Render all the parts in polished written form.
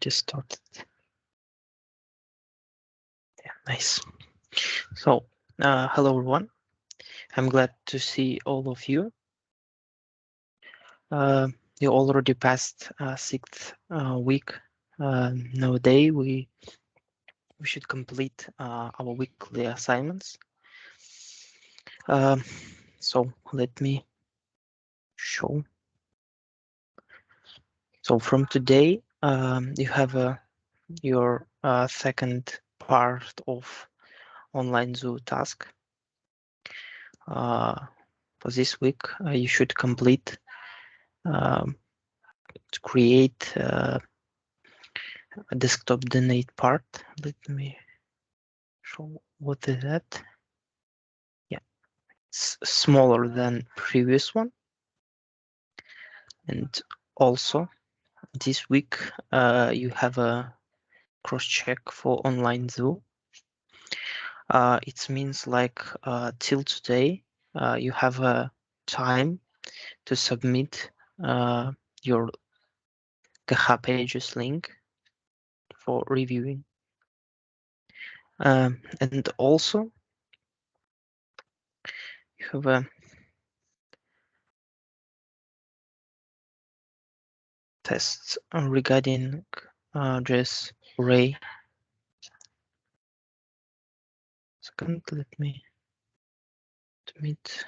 just started. Yeah, nice. So, hello everyone. I'm glad to see all of you. You already passed sixth week. Nowadays, we should complete our weekly assignments. So let me show. So from today, you have your second part of online zoo task. For this week, you should complete to create a desktop donate part. Let me show what is that. Yeah, it's smaller than previous one. And also this week you have a cross check for online zoo. It means like till today you have a time to submit your GitHub pages link for reviewing. And also you have a tests regarding JS array. Second, let me admit.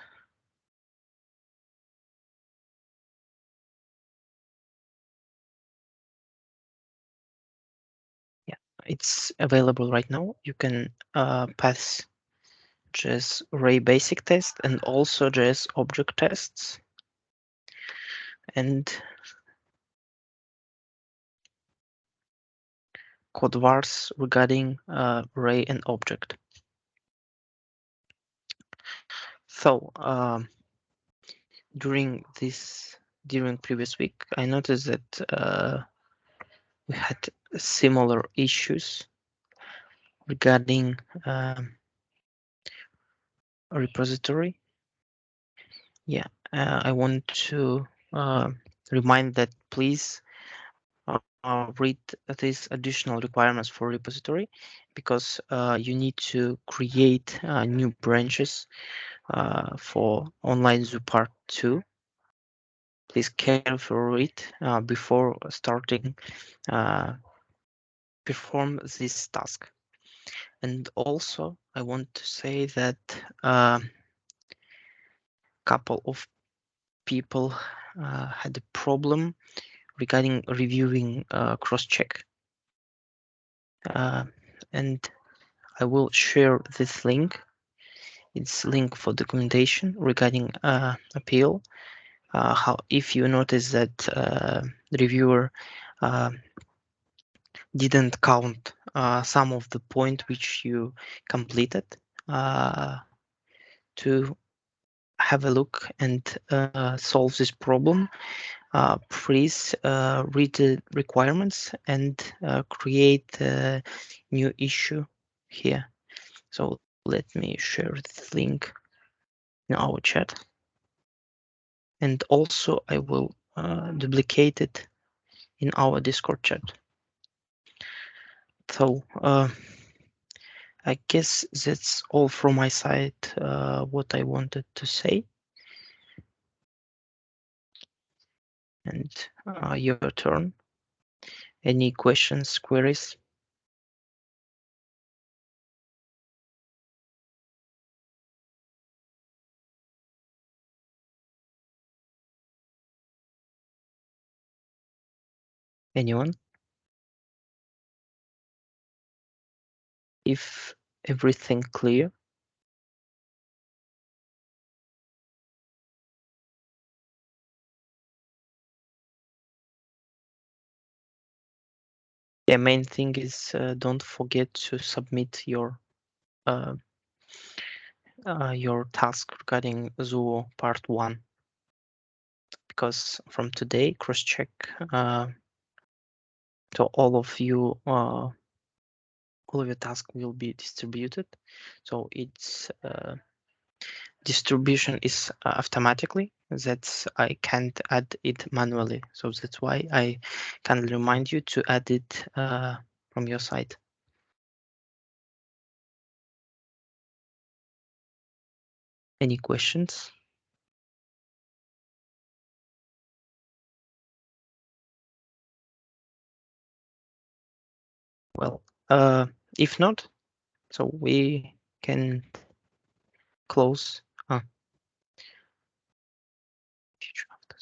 Yeah, it's available right now. You can pass JS array basic test and also JS object tests. And code vars regarding array and object. So during previous week, I noticed that we had similar issues regarding a repository. Yeah, I want to remind that please read these additional requirements for repository, because you need to create new branches for online zoo part 2. Please carefully read before starting perform this task. And also I want to say that couple of people had a problem regarding reviewing cross-check. And I will share this link. It's link for documentation regarding appeal. How if you notice that the reviewer didn't count some of the point which you completed, to have a look and solve this problem, please read the requirements and create a new issue here. So let me share this link in our chat. And also I will duplicate it in our Discord chat. So I guess that's all from my side, what I wanted to say. And your turn. Any questions, queries? Anyone? If everything clear? The main thing is don't forget to submit your task regarding Zoo part 1, because from today cross-check to all of you, all of your tasks will be distributed. So it's distribution is automatically That's I can't add it manually. So that's why I can remind you to add it from your side. Any questions? Well, if not, so we can close. Future after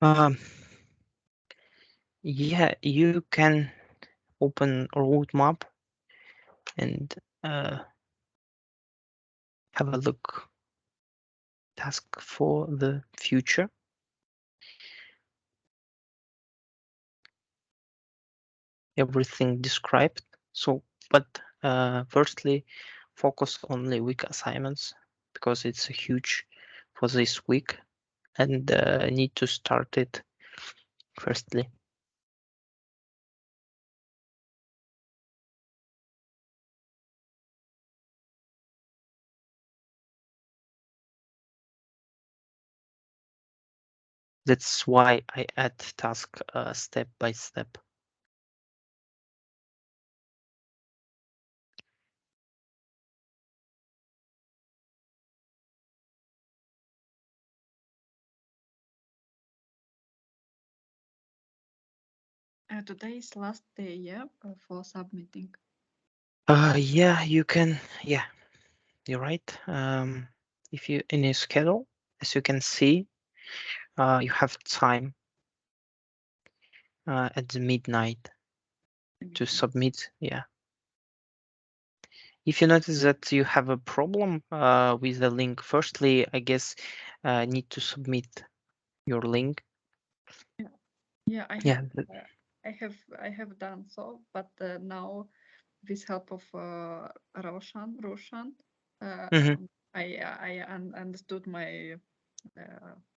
Um, yeah, you can open a roadmap and have a look task for the future. Everything described. So, but firstly, focus only week assignments because it's a huge for this week and need to start it firstly. That's why I add task step by step. Today is last day, yeah, for submitting. Yeah, you can. Yeah, you're right. If you in a schedule, as you can see, you have time at the midnight to submit. Yeah. If you notice that you have a problem with the link, firstly, I guess need to submit your link. Yeah, yeah, Yeah. I have done so, but now with help of Roshan, Mm-hmm. I understood my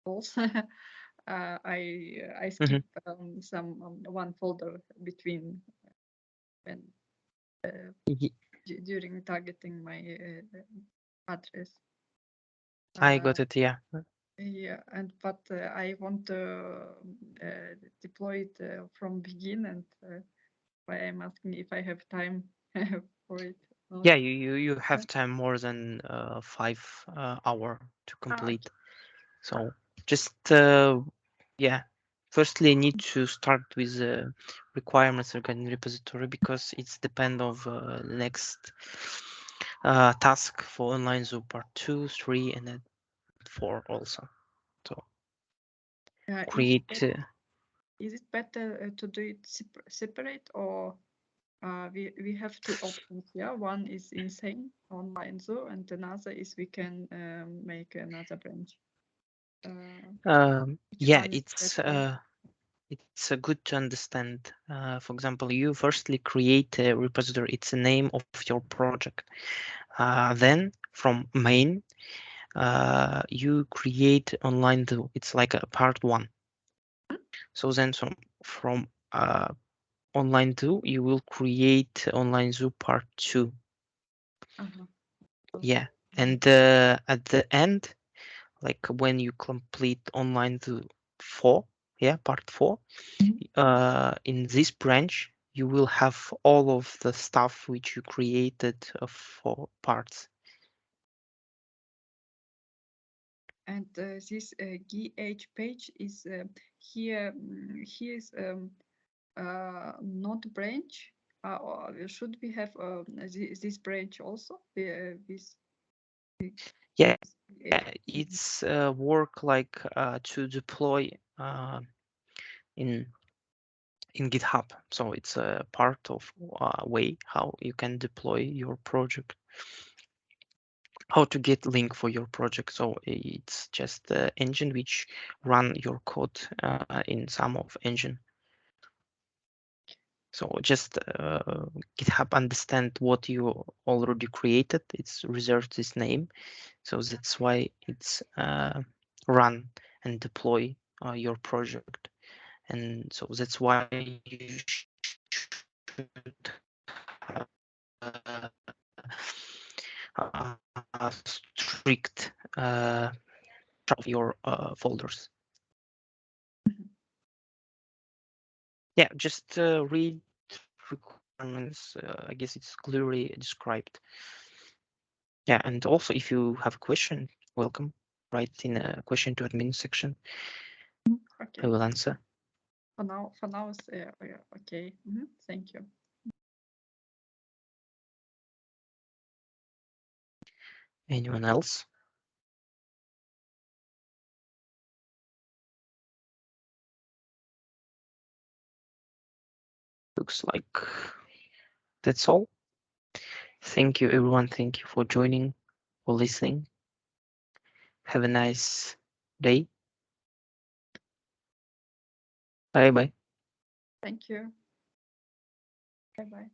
faults. I Mm-hmm. skip some one folder between when during targeting my address. I Uh, got it. Yeah. yeah, and but I want to deploy it from begin, and why I'm asking if I have time for it. Not. Yeah. You have time more than 5 hour to Okay. complete. So just yeah. Firstly, need to start with requirements regarding repository because it's depend of next task for online Zoo part 2, 3, and then 4 also. So Is it create. is it better to do it separate, or we have two options? Yeah, one is insane online zoo, and another is we can make another branch. Which Yeah, one is better? it's good to understand. For example, you firstly create a repository. It's the name of your project. Then from main, you create online zoo. It's like a part one. So then from online zoo, you will create online zoo part two. Uh-huh. Yeah, Mhm. and at the end, like when you complete online zoo 4, yeah, part 4. In this branch, you will have all of the stuff which you created for parts. And this GH page is here. Here is not branch. Or should we have this branch also? This Yeah, Mhm. it's work like to deploy in GitHub. So it's a part of way how you can deploy your project, how to get link for your project. So it's just the engine which run your code in some of engine. So just GitHub understand what you already created. It's reserved this name. So that's why it's run and deploy your project. And so that's why you should have strict of your folders. Mhm. Yeah, just read requirements. I guess it's clearly described. Yeah, and also if you have a question, welcome. Write in a question to admin section. I Okay. will answer. For now, it's, yeah, okay. Thank you. Anyone else? Looks like that's all. Thank you, everyone. Thank you for joining, for listening. Have a nice day. Bye bye. Thank you. Bye bye.